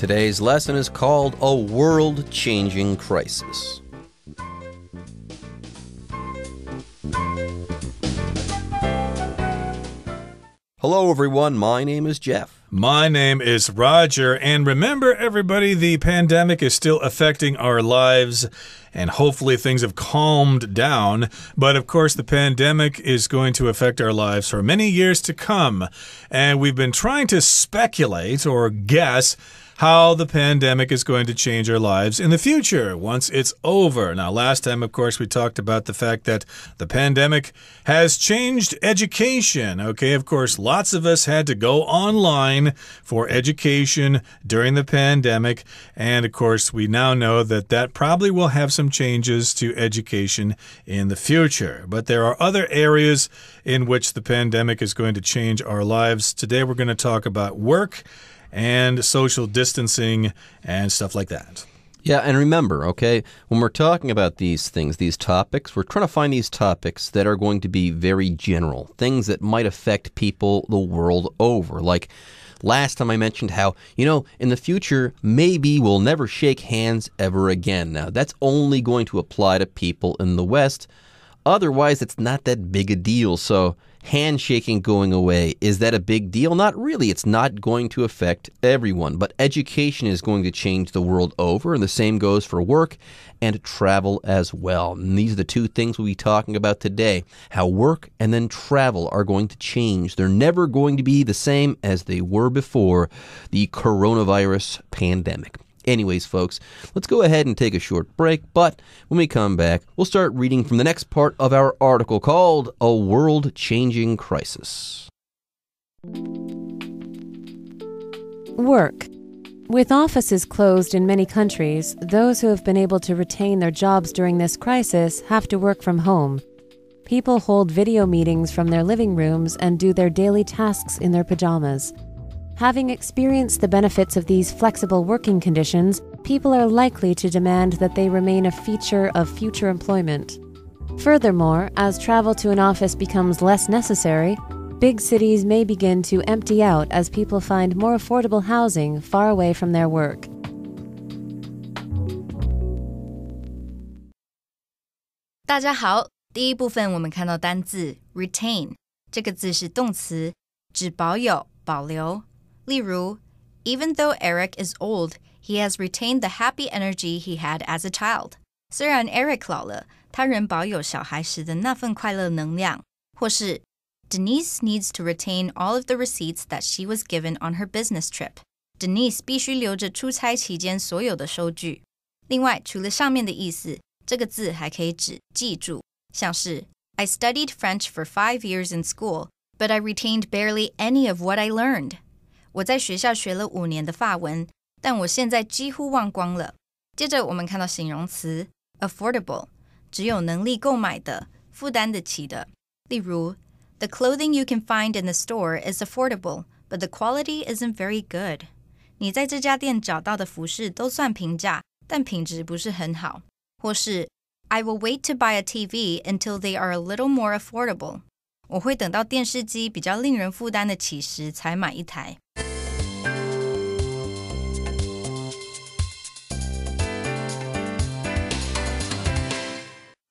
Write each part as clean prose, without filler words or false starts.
Today's lesson is called A World-Changing Crisis. Hello, everyone. My name is Jeff. My name is Roger. And remember, everybody, the pandemic is still affecting our lives, and hopefully things have calmed down. But, of course, the pandemic is going to affect our lives for many years to come. And we've been trying to speculate or guess how the pandemic is going to change our lives in the future once it's over. Now, last time, of course, we talked about the fact that the pandemic has changed education. Okay, of course, lots of us had to go online for education during the pandemic. And, of course, we now know that that probably will have some changes to education in the future. But there are other areas in which the pandemic is going to change our lives. Today, we're going to talk about work and social distancing and stuff like that. Yeah, and remember, okay, when we're talking about these things, these topics, we're trying to find these topics that are going to be very general, things that might affect people the world over. Like last time I mentioned how, in the future, maybe we'll never shake hands ever again. Now, that's only going to apply to people in the West. Otherwise, it's not that big a deal. So handshaking going away, is that a big deal? Not really. It's not going to affect everyone. But education is going to change the world over, and the same goes for work and travel as well. And these are the two things we'll be talking about today. How work and then travel are going to change. They're never going to be the same as they were before the coronavirus pandemic. Anyways, folks, let's go ahead and take a short break, but when we come back, we'll start reading from the next part of our article called A World-Changing Crisis. Work. With offices closed in many countries, those who have been able to retain their jobs during this crisis have to work from home. People hold video meetings from their living rooms and do their daily tasks in their pajamas. Having experienced the benefits of these flexible working conditions, people are likely to demand that they remain a feature of future employment. Furthermore, as travel to an office becomes less necessary, big cities may begin to empty out as people find more affordable housing far away from their work. 大家好，第一部分我们看到单字 retain， 这个字是动词，指保有、保留。例如 Even though Eric is old, he has retained the happy energy he had as a child. 虽然 Eric 老了，他仍保有小孩时的那份快乐能量。或是 Denise needs to retain all of the receipts that she was given on her business trip. Denise 必须留着出差期间所有的收据。另外，除了上面的意思，这个字还可以指记住，像是 I studied French for 5 years in school, but I retained barely any of what I learned. 我在学校学了5年的法文，但我现在几乎忘光了。接着我们看到形容词 affordable， 只有能力购买的，负担得起的。例如 The clothing you can find in the store is affordable, but the quality isn't very good. 你在这家店找到的服饰都算平价，但品质不是很好。或是 I will wait to buy a TV until they are a little more affordable. 我会等到电视机比较令人负担得起时才买一台。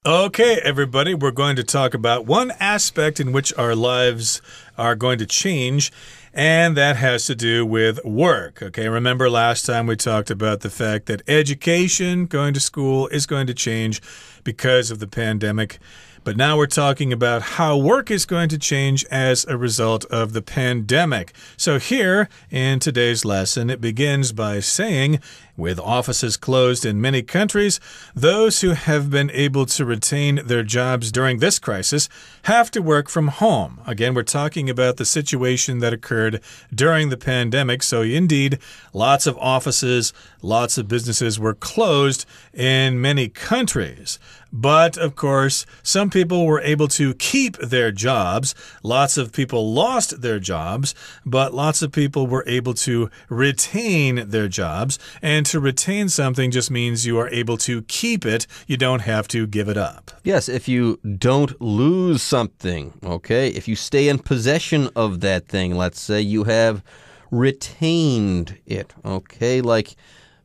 Okay, everybody, we're going to talk about one aspect in which our lives are going to change, and that has to do with work. Okay, remember last time we talked about the fact that education, going to school, is going to change because of the pandemic. But now we're talking about how work is going to change as a result of the pandemic. So here in today's lesson, it begins by saying, with offices closed in many countries, those who have been able to retain their jobs during this crisis have to work from home. Again, we're talking about the situation that occurred during the pandemic. So indeed, lots of offices, lots of businesses were closed in many countries. But, of course, some people were able to keep their jobs. Lots of people lost their jobs, but lots of people were able to retain their jobs. And to retain something just means you are able to keep it. You don't have to give it up. Yes, if you don't lose something, okay? If you stay in possession of that thing, let's say you have retained it. Okay, like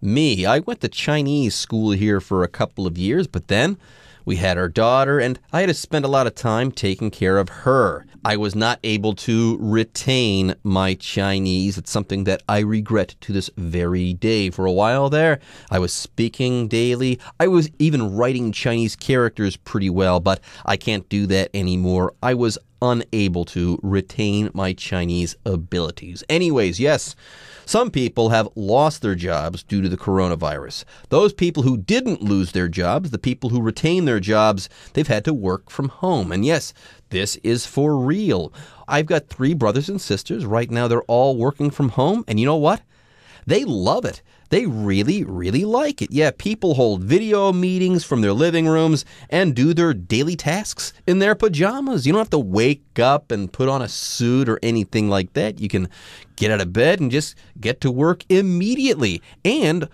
me. I went to Chinese school here for a couple of years, but then we had our daughter, and I had to spend a lot of time taking care of her. I was not able to retain my Chinese. It's something that I regret to this very day. For a while there, I was speaking daily. I was even writing Chinese characters pretty well, but I can't do that anymore. I was unable to retain my Chinese abilities. Anyways, yes, some people have lost their jobs due to the coronavirus. Those people who didn't lose their jobs, the people who retained their jobs, they've had to work from home. And yes, this is for real. I've got 3 brothers and sisters. Right now, they're all working from home. And you know what? They love it. They really, really like it. Yeah, people hold video meetings from their living rooms and do their daily tasks in their pajamas. You don't have to wake up and put on a suit or anything like that. You can get out of bed and just get to work immediately. And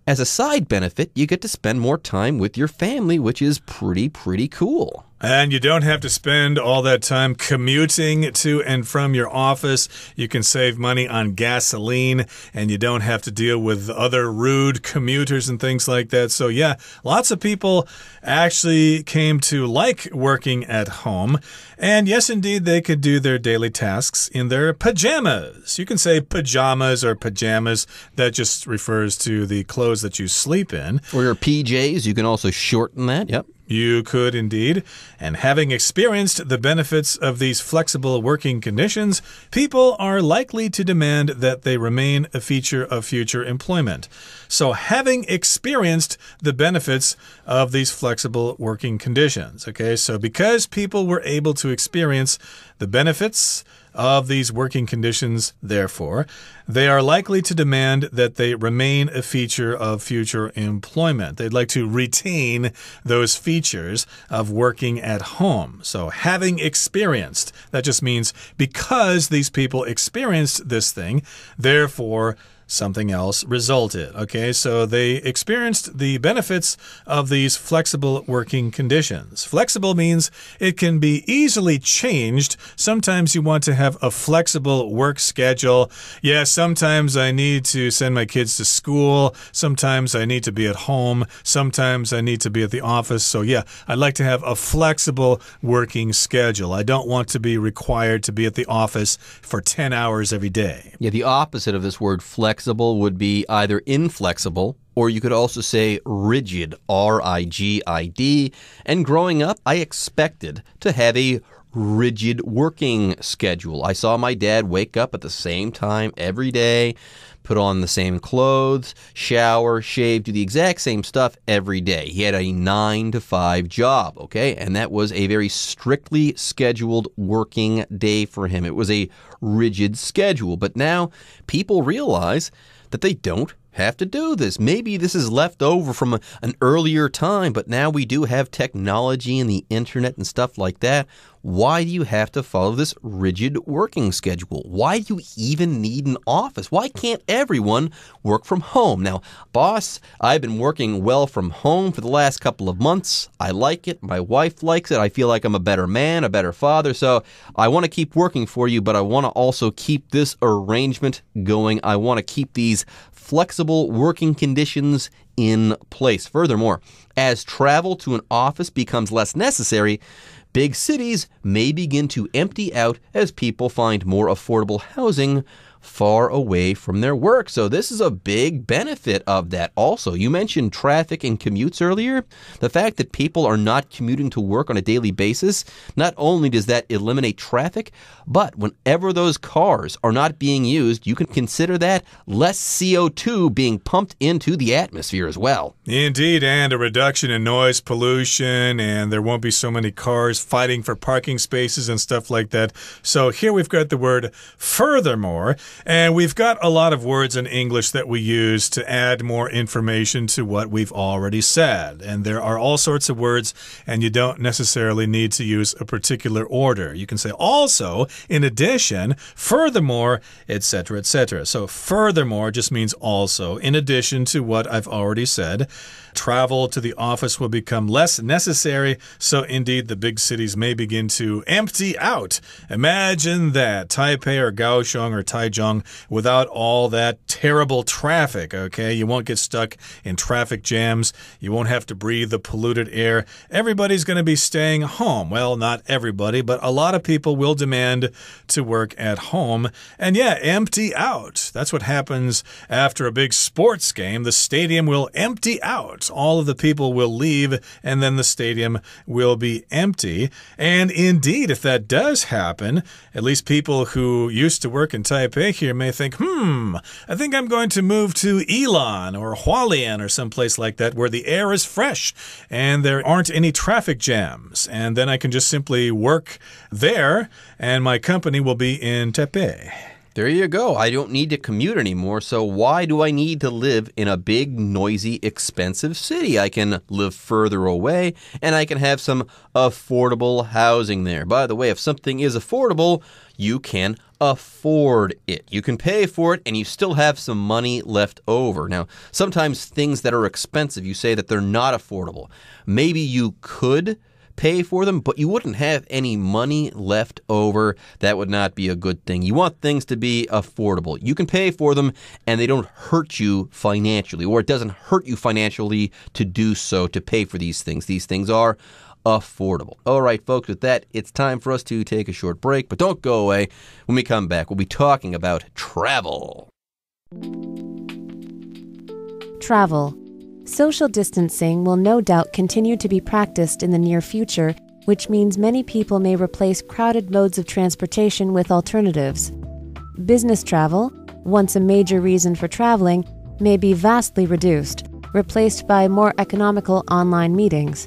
as a side benefit, you get to spend more time with your family, which is pretty cool. And you don't have to spend all that time commuting to and from your office. You can save money on gasoline, and you don't have to deal with other rude commuters and things like that. So yeah, lots of people actually came to like working at home. And yes, indeed, they could do their daily tasks in their pajamas. You can say pajamas or pajamas. That just refers to the clothes that you sleep in. Or your PJs, you can also shorten that. Yep. You could indeed. And having experienced the benefits of these flexible working conditions, people are likely to demand that they remain a feature of future employment. So having experienced the benefits of these flexible working conditions, okay, so because people were able to experience the benefits of these working conditions, therefore, they are likely to demand that they remain a feature of future employment. They'd like to retain those features of working at home. So having experienced, that just means because these people experienced this thing, therefore something else resulted. Okay, so they experienced the benefits of these flexible working conditions. Flexible means it can be easily changed. Sometimes you want to have a flexible work schedule. Yeah, sometimes I need to send my kids to school. Sometimes I need to be at home. Sometimes I need to be at the office. So yeah, I'd like to have a flexible working schedule. I don't want to be required to be at the office for 10 hours every day. Yeah, the opposite of this word flexible would be either inflexible, or you could also say rigid, R-I-G-I-D. And growing up, I expected to have a rigid working schedule. I saw my dad wake up at the same time every day, put on the same clothes, shower, shave, do the exact same stuff every day. He had a 9-to-5 job, okay? And that was a very strictly scheduled working day for him. It was a rigid schedule. But now people realize that they don't have to do this. Maybe this is left over from an earlier time, but now we do have technology and the internet and stuff like that. Why do you have to follow this rigid working schedule? Why do you even need an office? Why can't everyone work from home? Now, boss, I've been working well from home for the last couple of months. I like it. My wife likes it. I feel like I'm a better man, a better father. So I want to keep working for you, but I want to also keep this arrangement going. I want to keep these flexible working conditions in place. Furthermore, as travel to an office becomes less necessary, big cities may begin to empty out as people find more affordable housing far away from their work. So this is a big benefit of that also. You mentioned traffic and commutes earlier. The fact that people are not commuting to work on a daily basis, not only does that eliminate traffic, but whenever those cars are not being used, you can consider that less CO2 being pumped into the atmosphere as well. Indeed, and a reduction in noise pollution, and there won't be so many cars fighting for parking spaces and stuff like that. So here we've got the word furthermore. And we've got a lot of words in English that we use to add more information to what we've already said. And there are all sorts of words, and you don't necessarily need to use a particular order. You can say also, in addition, furthermore, etc., etc. So furthermore just means also, in addition to what I've already said. Travel to the office will become less necessary, so indeed the big cities may begin to empty out. Imagine that Taipei or Kaohsiung or Taichung Taichung without all that terrible traffic, okay? You won't get stuck in traffic jams. You won't have to breathe the polluted air. Everybody's going to be staying home. Well, not everybody, but a lot of people will demand to work at home. And yeah, empty out. That's what happens after a big sports game. The stadium will empty out. All of the people will leave, and then the stadium will be empty. And indeed, if that does happen, at least people who used to work in Taipei here may think, I think I'm going to move to Yilan or Hualien or someplace like that where the air is fresh and there aren't any traffic jams. And then I can just simply work there and my company will be in Taipei. There you go. I don't need to commute anymore, so why do I need to live in a big, noisy, expensive city? I can live further away, and I can have some affordable housing there. By the way, if something is affordable, you can afford it. You can pay for it, and you still have some money left over. Now, sometimes things that are expensive, you say that they're not affordable. Maybe you could pay for them, but you wouldn't have any money left over. That would not be a good thing. You want things to be affordable. You can pay for them and they don't hurt you financially, or it doesn't hurt you financially to do so, to pay for these things. These things are affordable. All right, folks, with that, it's time for us to take a short break, but don't go away. When we come back, we'll be talking about travel. Travel. Social distancing will no doubt continue to be practiced in the near future, which means many people may replace crowded modes of transportation with alternatives. Business travel, once a major reason for traveling, may be vastly reduced, replaced by more economical online meetings.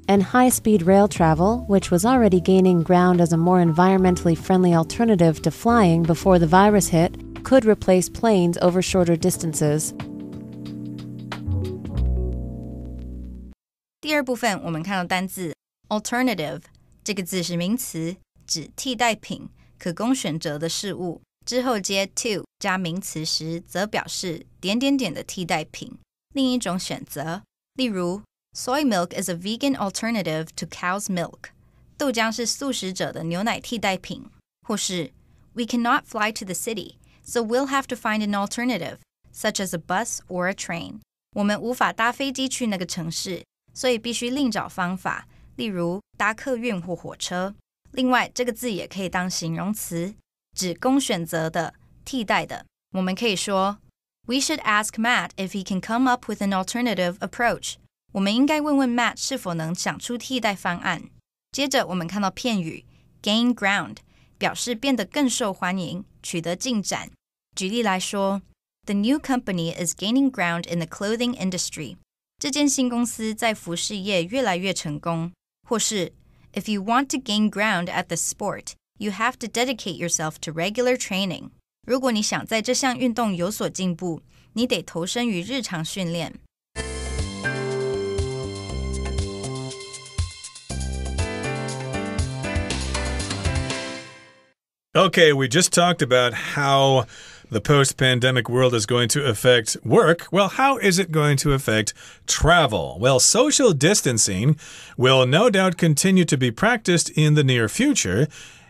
And high-speed rail travel, which was already gaining ground as a more environmentally friendly alternative to flying before the virus hit, could replace planes over shorter distances. 第二部分我们看到单字 alternative 这个字是名词，指替代品，可供选择的事物，之后接 to 加名词时则表示点点点的替代品，另一种选择。例如 Soy milk is a vegan alternative to cow's milk 豆浆是素食者的牛奶替代品，或是 We cannot fly to the city, so we'll have to find an alternative, such as a bus or a train 我们无法搭飞机去那个城市，所以必须另找方法，例如搭客运或火车。另外，这个字也可以当形容词，指供选择的、替代的。我们可以说 We should ask Matt if he can come up with an alternative approach. 我们应该问问 Matt 是否能想出替代方案。接着我们看到片语 gain ground 表示变得更受欢迎，取得进展。举例来说 The new company is gaining ground in the clothing industry. 这间新公司在服饰业越来越成功。或是 If you want to gain ground at the sport, you have to dedicate yourself to regular training. 如果你想在这项运动有所进步，你得投身于日常训练。Okay, we just talked about how the post-pandemic world is going to affect work. Well, how is it going to affect travel? Well, social distancing will no doubt continue to be practiced in the near future,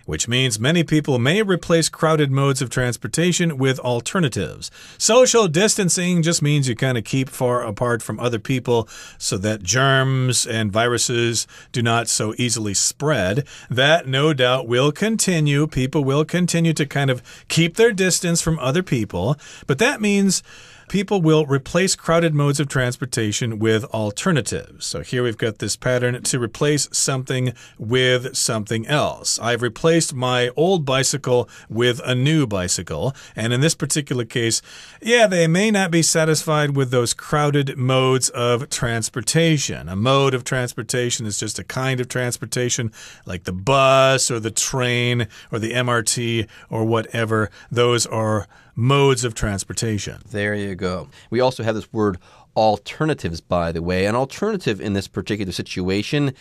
which means many people may replace crowded modes of transportation with alternatives. Social distancing just means you kind of keep far apart from other people so that germs and viruses do not so easily spread. That no doubt will continue. People will continue to kind of keep their distance from other people, but that means people will replace crowded modes of transportation with alternatives. So here we've got this pattern to replace something with something else. I've replaced my old bicycle with a new bicycle. And in this particular case, yeah, they may not be satisfied with those crowded modes of transportation. A mode of transportation is just a kind of transportation like the bus or the train or the MRT or whatever. Those are modes of transportation. There you go. We also have this word alternatives, by the way. An alternative in this particular situation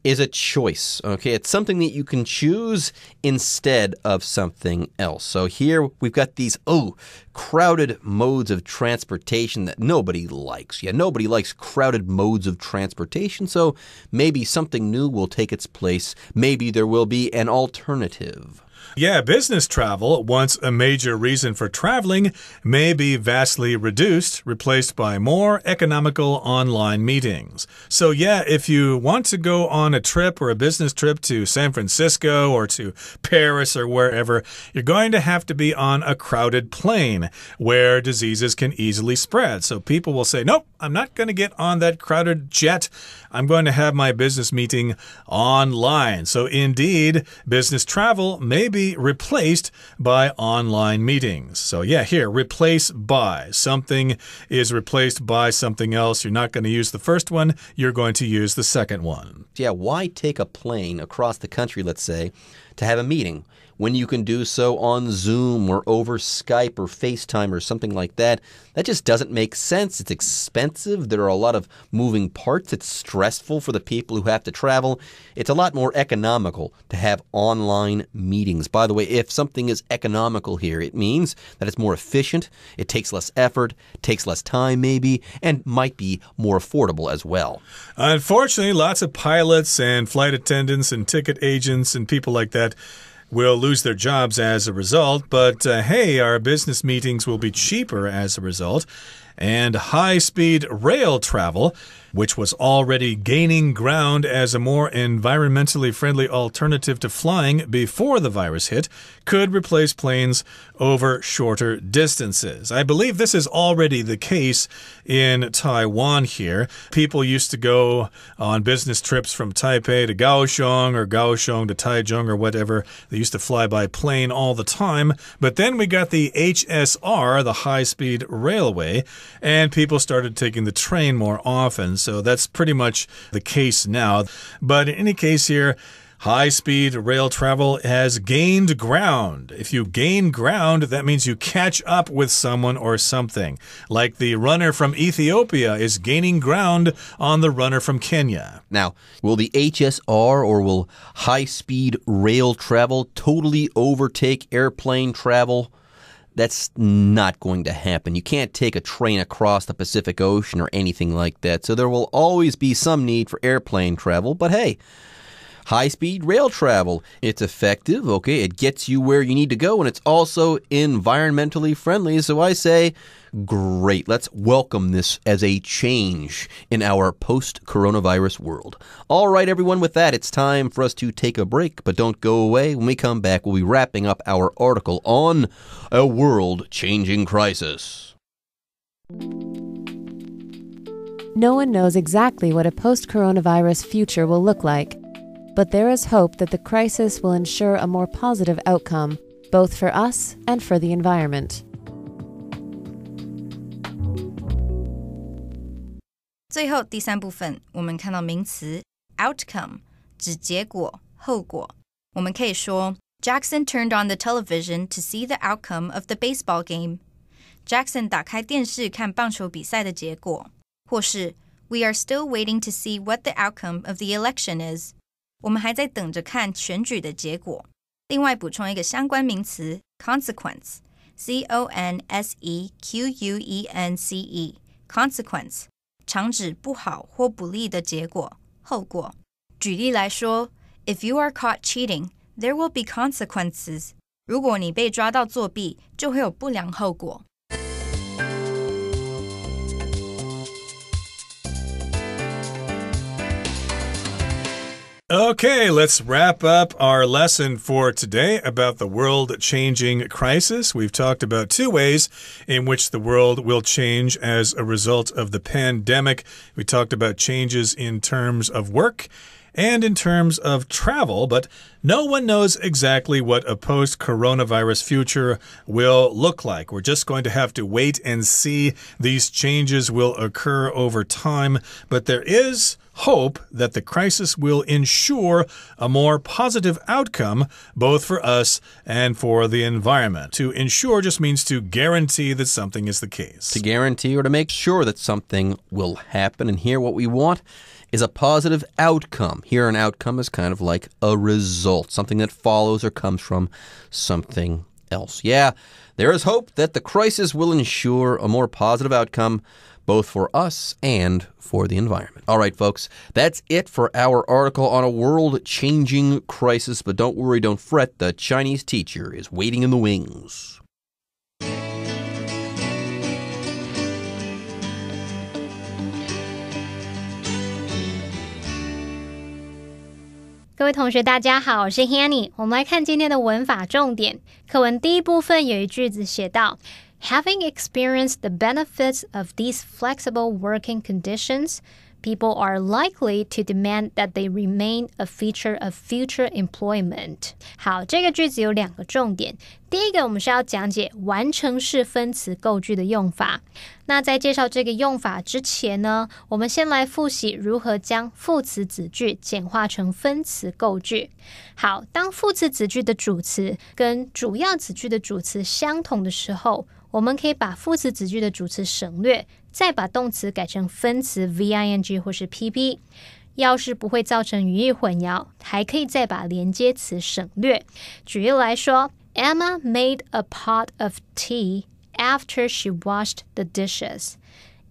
is a choice, okay? It's something that you can choose instead of something else. So here we've got these, crowded modes of transportation that nobody likes. Yeah, nobody likes crowded modes of transportation, so maybe something new will take its place. Maybe there will be an alternative. Yeah, business travel, once a major reason for traveling, may be vastly reduced, replaced by more economical online meetings. So yeah, if you want to go on a trip or a business trip to San Francisco or to Paris or wherever, you're going to have to be on a crowded plane where diseases can easily spread. So people will say, nope, I'm not going to get on that crowded jet. I'm going to have my business meeting online. So indeed, business travel may be replaced by online meetings. So yeah, here, replace by. Something is replaced by something else. You're not going to use the first one. You're going to use the second one. Yeah, why take a plane across the country, let's say, to have a meeting when you can do so on Zoom or over Skype or FaceTime or something like that? That just doesn't make sense. It's expensive. There are a lot of moving parts. It's stressful for the people who have to travel. It's a lot more economical to have online meetings. By the way, if something is economical here, it means that it's more efficient, it takes less effort, takes less time maybe, and might be more affordable as well. Unfortunately, lots of pilots and flight attendants and ticket agents and people like that will lose their jobs as a result. But hey, our business meetings will be cheaper as a result. And high-speed rail travel, which was already gaining ground as a more environmentally friendly alternative to flying before the virus hit, could replace planes over shorter distances. I believe this is already the case in Taiwan here. People used to go on business trips from Taipei to Kaohsiung or Kaohsiung to Taichung or whatever. They used to fly by plane all the time. But then we got the HSR, the high-speed railway, and people started taking the train more often. So that's pretty much the case now. But in any case here, high-speed rail travel has gained ground. If you gain ground, that means you catch up with someone or something. Like the runner from Ethiopia is gaining ground on the runner from Kenya. Now, will the HSR or will high-speed rail travel totally overtake airplane travel? That's not going to happen. You can't take a train across the Pacific Ocean or anything like that. So there will always be some need for airplane travel. But hey, high-speed rail travel, it's effective, okay? It gets you where you need to go, and it's also environmentally friendly. So I say, great. Let's welcome this as a change in our post-coronavirus world. All right, everyone, with that, it's time for us to take a break. But don't go away. When we come back, we'll be wrapping up our article on a world-changing crisis. No one knows exactly what a post-coronavirus future will look like, but there is hope that the crisis will ensure a more positive outcome, both for us and for the environment. 最后第三部分，我们看到名词 outcome 指结果、后果。我们可以说 Jackson turned on the television to see the outcome of the baseball game. Jackson 打开电视看棒球比赛的结果。或是 We are still waiting to see what the outcome of the election is. 我们还在等着看选举的结果。另外补充一个相关名词 consequence C-O-N-S-E-Q-U-E-N-C-E consequence 常指不好或不利的结果、后果。举例来说 If you are caught cheating, there will be consequences. 如果你被抓到作弊，就会有不良后果。Okay, let's wrap up our lesson for today about the world-changing crisis. We've talked about two ways in which the world will change as a result of the pandemic. We talked about changes in terms of work and in terms of travel, but no one knows exactly what a post-coronavirus future will look like. We're just going to have to wait and see. These changes will occur over time, but there is hope that the crisis will ensure a more positive outcome both for us and for the environment. To ensure just means to guarantee that something is the case. To guarantee or to make sure that something will happen. And here what we want is a positive outcome. Here an outcome is kind of like a result, something that follows or comes from something else. Yeah, there is hope that the crisis will ensure a more positive outcome both for us and for the environment. All right, folks, that's it for our article on a world-changing crisis. But don't worry, don't fret. The Chinese teacher is waiting in the wings. 各位同学大家好，我是 Hanny。 我们来看今天的文法重点。课文第一部分有一句子写到 Having experienced the benefits of these flexible working conditions, people are likely to demand that they remain a feature of future employment. 好，这个句子有两个重点。第一个，我们是要讲解完成式分词构句的用法。那在介绍这个用法之前呢，我们先来复习如何将副词子句简化成分词构句。好，当副词子句的主词跟主要子句的主词相同的时候，我们可以把副词子句的主词省略，再把动词改成分词 VING 或是 PP。要是不会造成语义混淆，还可以再把连接词省略。举例来说， Emma made a pot of tea after she washed the dishes.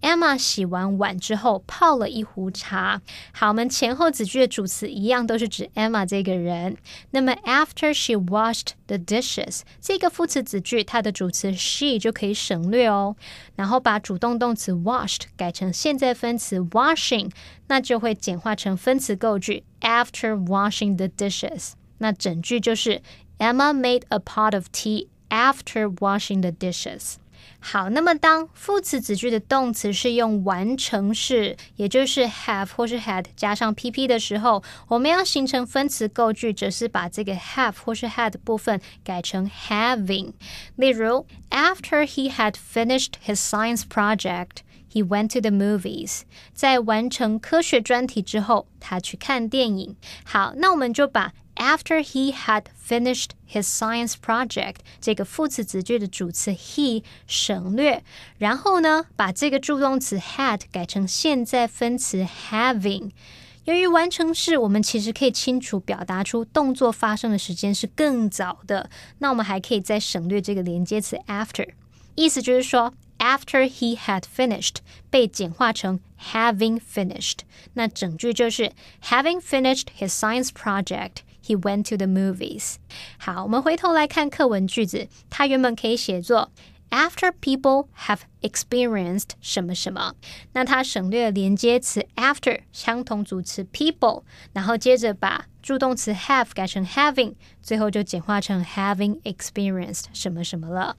Emma 洗完碗之后泡了一壶茶。好，我们前后子句的主词一样都是指 Emma 这个人。那么 after she washed the dishes 这个副词子句它的主词 she 就可以省略哦，然后把主动动词 washed 改成现在分词 washing， 那就会简化成分词构句 after washing the dishes。 那整句就是 Emma made a pot of tea after washing the dishes。好，那么当副词子句的动词是用完成式，也就是 have 或是 had 加上 PP 的时候，我们要形成分词构句，则是把这个 have 或是 had 部分改成 having。例如 After he had finished his science project, he went to the movies. 在完成科学专题之后，他去看电影。好，那我们就把After he had finished his science project 这个副词子句的主词 he 省略，然后呢，把这个助动词 had 改成现在分词 having。由于完成式，我们其实可以清楚表达出动作发生的时间是更早的，那我们还可以再省略这个连接词 after。意思就是说After he had finished 被简化成 having finished， 那整句就是 Having finished his science project, he went to the movies。 好，我们回头来看课文句子，它原本可以写作 After people have experienced 什么什么，那它省略了连接词 after 相同组词 people， 然后接着把助动词 have 改成 having， 最后就简化成 having experienced 什么什么了。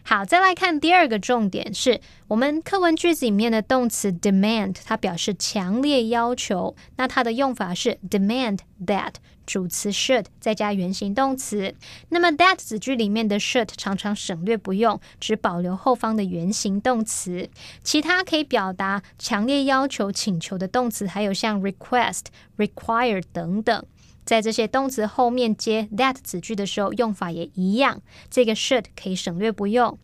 好，再来看第二个重点是我们课文句子里面的动词 demand， 它表示强烈要求，那它的用法是 demand that， 主词 should 再加原形动词。那么 that 子句里面的 should 常常省略不用，只保留后方的原形动词。其他可以表达强烈要求请求的动词还有像 request require 等等，在这些动词后面接 that 子句的时候用法也一样，这个 should 可以省略不用。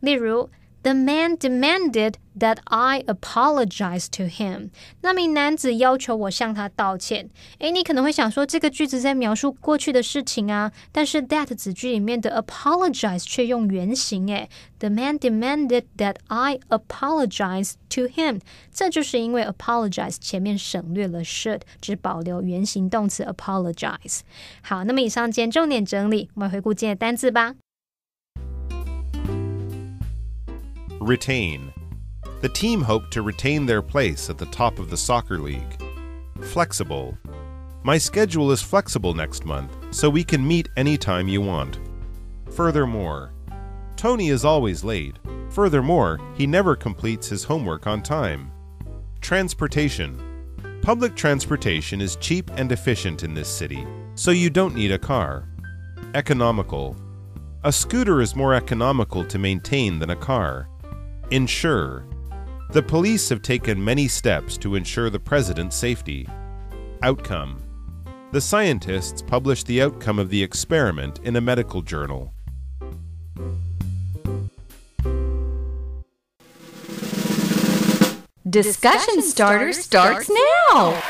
例如 The man demanded that I apologize to him. 那名男子要求我向他道歉。你可能会想说这个句子在描述过去的事情啊，但是 that 子句里面的 apologize 却用原形。The man demanded that I apologize to him. 这就是因为 apologize 前面省略了 should， 只保留原形动词 apologize。 好，那么以上今天重点整理，我们回顾今天的单字吧。Retain. The team hoped to retain their place at the top of the soccer league. Flexible. My schedule is flexible next month, so we can meet anytime you want. Furthermore. Tony is always late. Furthermore, he never completes his homework on time. Transportation. Public transportation is cheap and efficient in this city, so you don't need a car. Economical. A scooter is more economical to maintain than a car. Ensure. The police have taken many steps to ensure the president's safety. Outcome. The scientists published the outcome of the experiment in a medical journal. Discussion Starter starts now!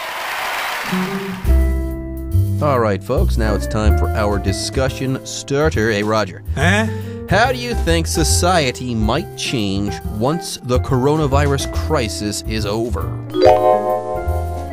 All right, folks, now it's time for our discussion starter. Hey, Roger. Huh? How do you think society might change once the coronavirus crisis is over?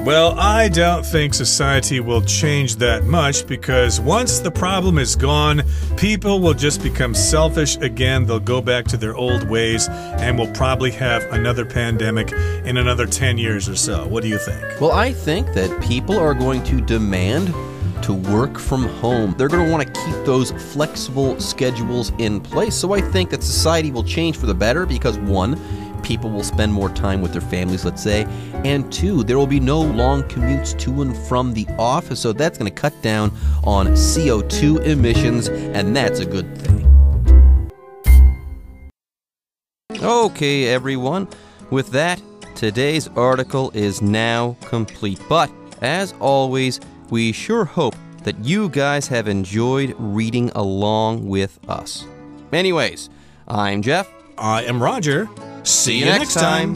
Well, I don't think society will change that much because once the problem is gone, people will just become selfish again. They'll go back to their old ways and we'll probably have another pandemic in another 10 years or so. What do you think? Well, I think that people are going to demand to work from home. They're going to want to keep those flexible schedules in place. So I think that society will change for the better because, one, people will spend more time with their families, let's say, and two, there will be no long commutes to and from the office, so that's going to cut down on CO2 emissions, and that's a good thing. Okay, everyone, with that, today's article is now complete, but as always, we sure hope that you guys have enjoyed reading along with us. Anyways, I'm Jeff. I am Roger. See you next time.